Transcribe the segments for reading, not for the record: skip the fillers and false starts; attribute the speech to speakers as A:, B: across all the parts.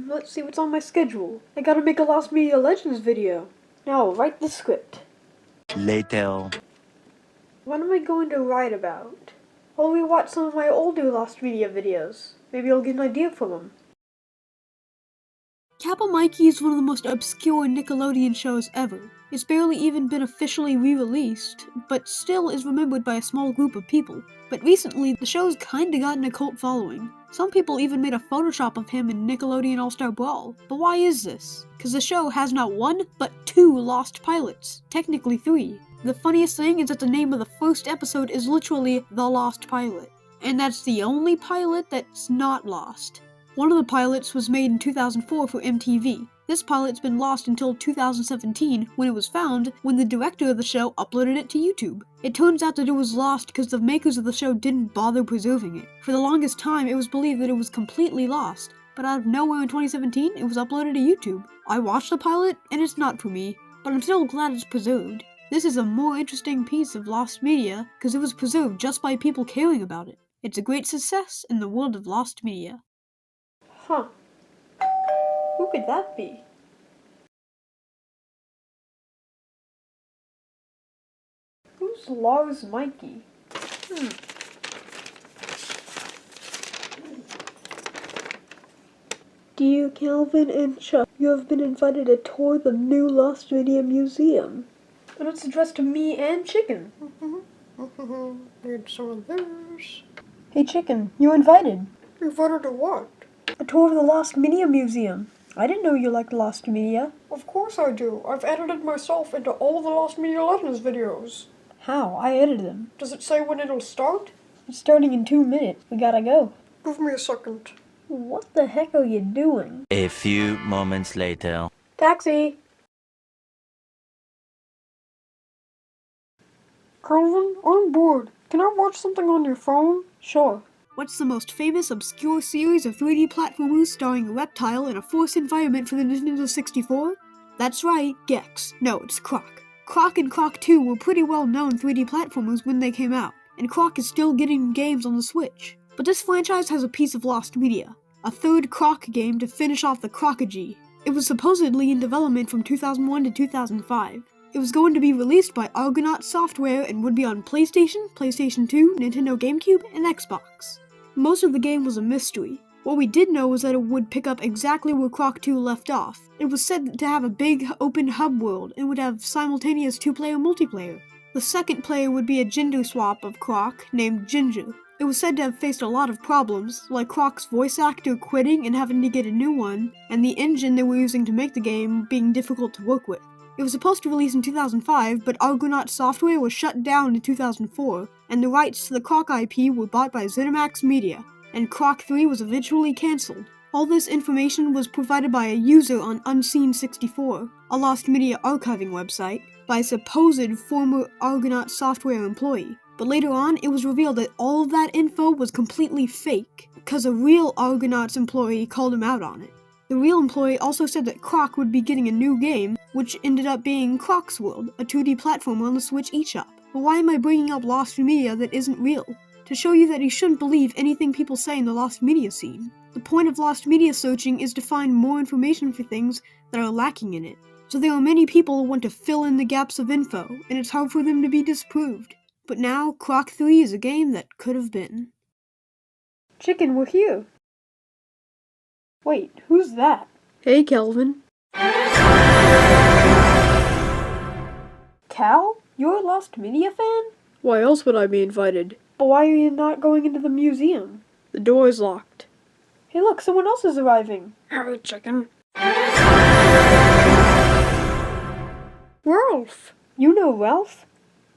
A: Let's see what's on my schedule. I gotta make a Lost Media Legends video. Now I'll write the script.
B: Later.
A: What am I going to write about? I'll rewatch some of my older Lost Media videos. Maybe I'll get an idea from them. Kappa Mikey is one of the most obscure Nickelodeon shows ever. It's barely even been officially re-released, but still is remembered by a small group of people. But recently, the show's kinda gotten a cult following. Some people even made a Photoshop of him in Nickelodeon All-Star Brawl. But why is this? Cause the show has not one, but 2 lost pilots. Technically 3. The funniest thing is that the name of the first episode is literally The Lost Pilot. And that's the only pilot that's not lost. One of the pilots was made in 2004 for MTV. This pilot's been lost until 2017 when it was found when the director of the show uploaded it to YouTube. It turns out that it was lost because the makers of the show didn't bother preserving it. For the longest time, it was believed that it was completely lost, but out of nowhere in 2017, it was uploaded to YouTube. I watched the pilot, and it's not for me, but I'm still glad it's preserved. This is a more interesting piece of lost media because it was preserved just by people caring about it. It's a great success in the world of lost media. Huh. Who could that be? Who's Lars Mikey? Dear Calvin and Chuck, you have been invited to tour the new Lost Media Museum. And it's addressed to me and Chicken.
C: Need some of those.
A: Hey Chicken, you're invited.
C: Invited to what?
A: A tour of the Lost Media Museum. I didn't know you liked Lost Media.
C: Of course I do. I've edited myself into all the Lost Media Legends videos.
A: How? I edited them.
C: Does it say when it'll start?
A: It's starting in 2 minutes. We gotta go.
C: Give me a second.
A: What the heck are you doing?
B: A few moments later.
A: Taxi!
C: Calvin, I'm bored. Can I watch something on your phone?
A: Sure. What's the most famous obscure series of 3D platformers starring a reptile in a forest environment for the Nintendo 64? That's right, Gex. No, it's Croc. Croc and Croc 2 were pretty well known 3D platformers when they came out, and Croc is still getting games on the Switch. But this franchise has a piece of lost media, a third Croc game to finish off the Crocogy. It was supposedly in development from 2001 to 2005. It was going to be released by Argonaut Software and would be on PlayStation, PlayStation 2, Nintendo GameCube, and Xbox. Most of the game was a mystery. What we did know was that it would pick up exactly where Croc 2 left off. It was said to have a big open hub world and would have simultaneous 2-player multiplayer. The second player would be a gender swap of Croc named Ginger. It was said to have faced a lot of problems, like Croc's voice actor quitting and having to get a new one, and the engine they were using to make the game being difficult to work with. It was supposed to release in 2005, but Argonaut Software was shut down in 2004, and the rights to the Croc IP were bought by ZeniMax Media, and Croc 3 was eventually cancelled. All this information was provided by a user on Unseen64, a Lost Media archiving website, by a supposed former Argonaut Software employee. But later on, it was revealed that all of that info was completely fake, because a real Argonauts employee called him out on it. The real employee also said that Croc would be getting a new game, which ended up being Croc's World, a 2D platformer on the Switch eShop. But why am I bringing up lost media that isn't real? To show you that you shouldn't believe anything people say in the lost media scene. The point of lost media searching is to find more information for things that are lacking in it. So there are many people who want to fill in the gaps of info, and it's hard for them to be disproved. But now, Croc 3 is a game that could have been. Chicken, we're here. Wait, who's that? Hey, Kelvin. Cal? You're a Lost Media fan? Why else would I be invited? But why are you not going into the museum? The door is locked. Hey look, someone else is arriving.
C: Hey, Chicken. Ralph!
A: You know Ralph?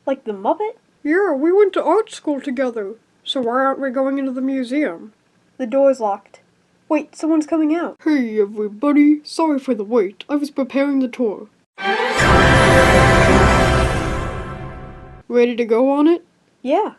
A: Like the Muppet?
C: Yeah, we went to art school together. So why aren't we going into the museum?
A: The door's locked. Wait, someone's coming out.
C: Hey everybody, sorry for the wait. I was preparing the tour. Ready to go on it?
A: Yeah.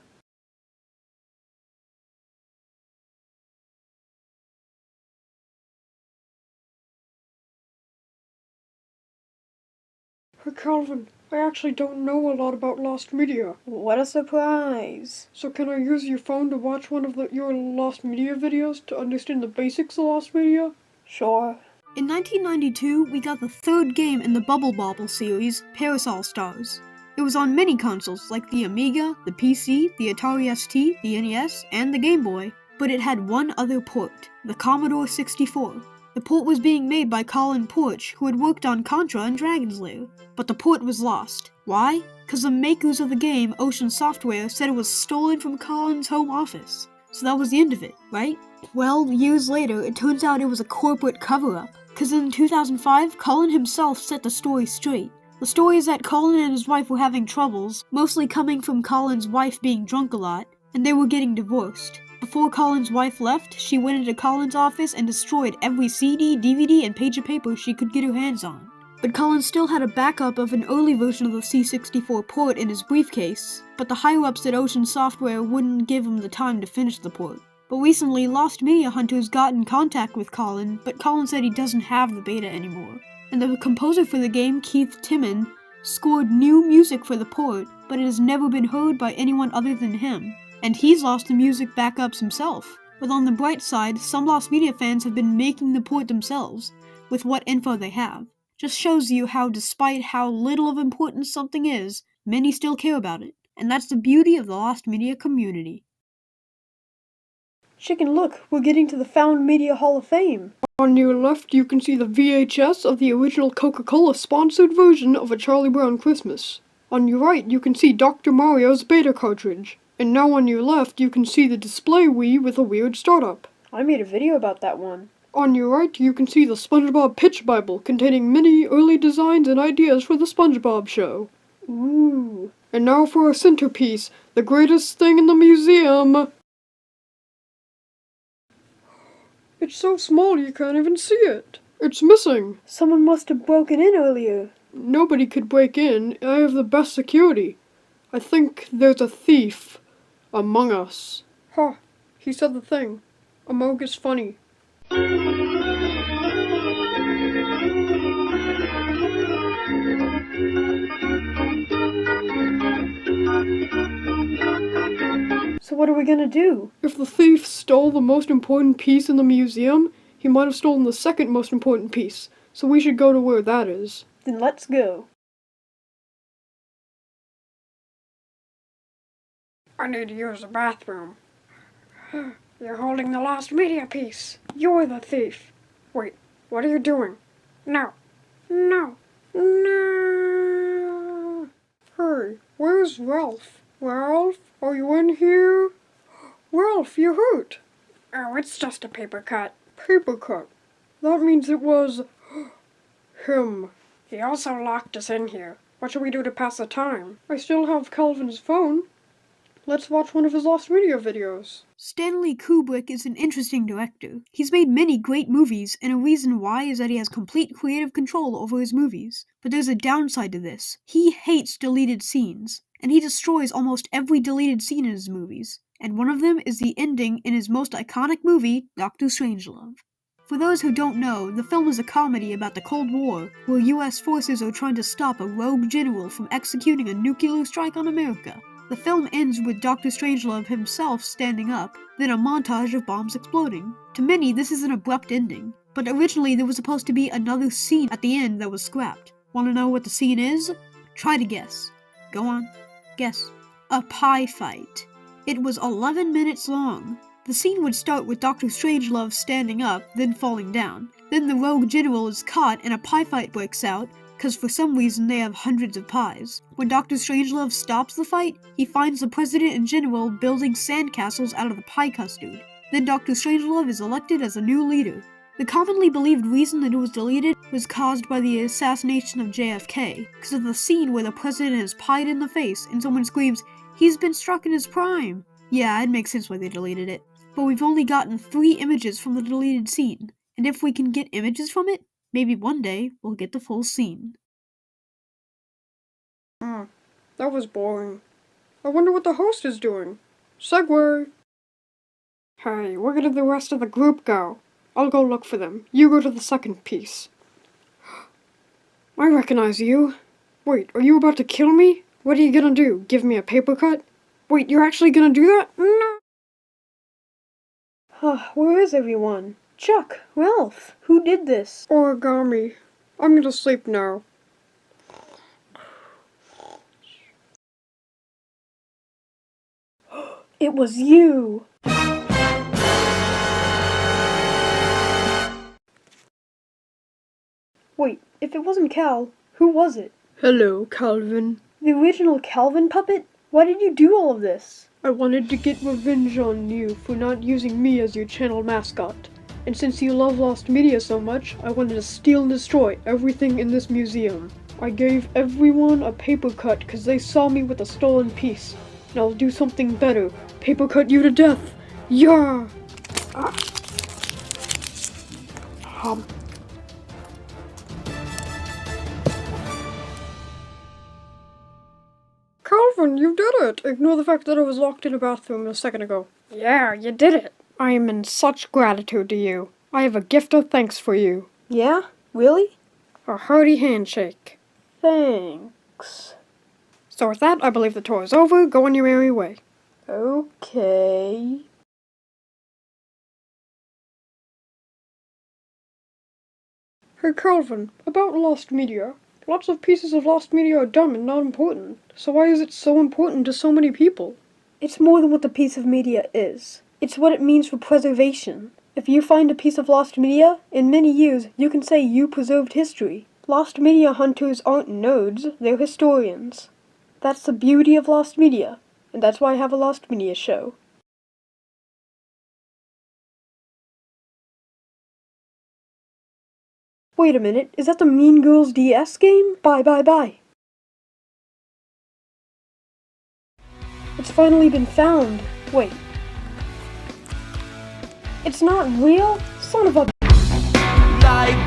C: Hey Calvin, I actually don't know a lot about Lost Media.
A: What a surprise.
C: So can I use your phone to watch one of your Lost Media videos to understand the basics of Lost Media?
A: Sure. In 1992, we got the third game in the Bubble Bobble series, Parasol Stars. It was on many consoles like the Amiga, the PC, the Atari ST, the NES, and the Game Boy, but it had one other port, the Commodore 64. The port was being made by Colin Porch, who had worked on Contra and Dragon's Lair, but the port was lost. Why? Because the makers of the game, Ocean Software, said it was stolen from Colin's home office. So that was the end of it, right? Well, years later, it turns out it was a corporate cover-up. Because in 2005, Colin himself set the story straight. The story is that Colin and his wife were having troubles, mostly coming from Colin's wife being drunk a lot, and they were getting divorced. Before Colin's wife left, she went into Colin's office and destroyed every CD, DVD, and page of paper she could get her hands on. But Colin still had a backup of an early version of the C64 port in his briefcase, but the higher-ups at Ocean Software wouldn't give him the time to finish the port. But recently, Lost Media Hunters got in contact with Colin, but Colin said he doesn't have the beta anymore. And the composer for the game, Keith Timman, scored new music for the port, but it has never been heard by anyone other than him. And he's lost the music backups himself. But on the bright side, some Lost Media fans have been making the port themselves, with what info they have. Just shows you how, despite how little of importance something is, many still care about it. And that's the beauty of the Lost Media community. Chicken, look, we're getting to the Found Media Hall of Fame.
C: On your left, you can see the VHS of the original Coca-Cola sponsored version of A Charlie Brown Christmas. On your right, you can see Dr. Mario's beta cartridge. And now on your left, you can see the display Wii with a weird startup.
A: I made a video about that one.
C: On your right, you can see the SpongeBob Pitch Bible containing many early designs and ideas for the SpongeBob show.
A: Ooh.
C: And now for our centerpiece, the greatest thing in the museum. It's so small you can't even see it. It's missing.
A: Someone must have broken in earlier.
C: Nobody could break in. I have the best security. I think there's a thief among us. Huh, he said the thing. Among is funny.
A: So what are we gonna do?
C: If the thief stole the most important piece in the museum, he might have stolen the second most important piece, so we should go to where that is.
A: Then let's go.
C: I need to use the bathroom. You're holding the Lost Media piece. You're the thief. Wait, what are you doing? No. No. No. Hey, where's Ralph? Ralph, are you in here? Ralph, you hurt. Oh, it's just a paper cut. Paper cut? That means it was him. He also locked us in here. What should we do to pass the time? I still have Calvin's phone. Let's watch one of his Lost Media videos.
A: Stanley Kubrick is an interesting director. He's made many great movies, and a reason why is that he has complete creative control over his movies. But there's a downside to this. He hates deleted scenes, and he destroys almost every deleted scene in his movies. And one of them is the ending in his most iconic movie, Dr. Strangelove. For those who don't know, the film is a comedy about the Cold War, where US forces are trying to stop a rogue general from executing a nuclear strike on America. The film ends with Dr. Strangelove himself standing up, then a montage of bombs exploding. To many, this is an abrupt ending, but originally there was supposed to be another scene at the end that was scrapped. Want to know what the scene is? Try to guess. Go on. Guess. A pie fight. It was 11 minutes long. The scene would start with Dr. Strangelove standing up, then falling down. Then the rogue general is caught and a pie fight breaks out, because for some reason they have hundreds of pies. When Dr. Strangelove stops the fight, he finds the president and general building sandcastles out of the pie custard. Then Dr. Strangelove is elected as a new leader. The commonly believed reason that it was deleted was caused by the assassination of JFK, because of the scene where the president is pied in the face and someone screams, "He's been struck in his prime!" Yeah, it makes sense why they deleted it. But we've only gotten 3 images from the deleted scene, and if we can get images from it, maybe one day we'll get the full scene.
C: That was boring. I wonder what the host is doing. Segway. Hey, where did the rest of the group go? I'll go look for them. You go to the second piece. I recognize you. Wait, are you about to kill me? What are you gonna do? Give me a paper cut? Wait, you're actually gonna do that? No!
A: Where is everyone? Chuck, Ralph, who did this?
C: Origami. I'm gonna sleep now.
A: It was you! Wait, if it wasn't Cal, who was it?
C: Hello, Calvin.
A: The original Calvin puppet? Why did you do all of this?
C: I wanted to get revenge on you for not using me as your channel mascot. And since you love Lost Media so much, I wanted to steal and destroy everything in this museum. I gave everyone a paper cut because they saw me with a stolen piece. And I'll do something better. Paper cut you to death. Yeah! Calvin, you did it! Ignore the fact that I was locked in a bathroom a second ago. Yeah, you did it! I am in such gratitude to you. I have a gift of thanks for you.
A: Yeah? Really?
C: A hearty handshake.
A: Thanks.
C: So with that, I believe the tour is over. Go on your merry way.
A: Okay.
C: Hey Calvin, about Lost Media. Lots of pieces of Lost Media are dumb and not important. So why is it so important to so many people?
A: It's more than what the piece of media is. It's what it means for preservation. If you find a piece of lost media, in many years you can say you preserved history. Lost media hunters aren't nerds, they're historians. That's the beauty of lost media, and that's why I have a lost media show. Wait a minute, is that the Mean Girls DS game? Bye. It's finally been found. Wait. It's not real? Son of a...
B: Like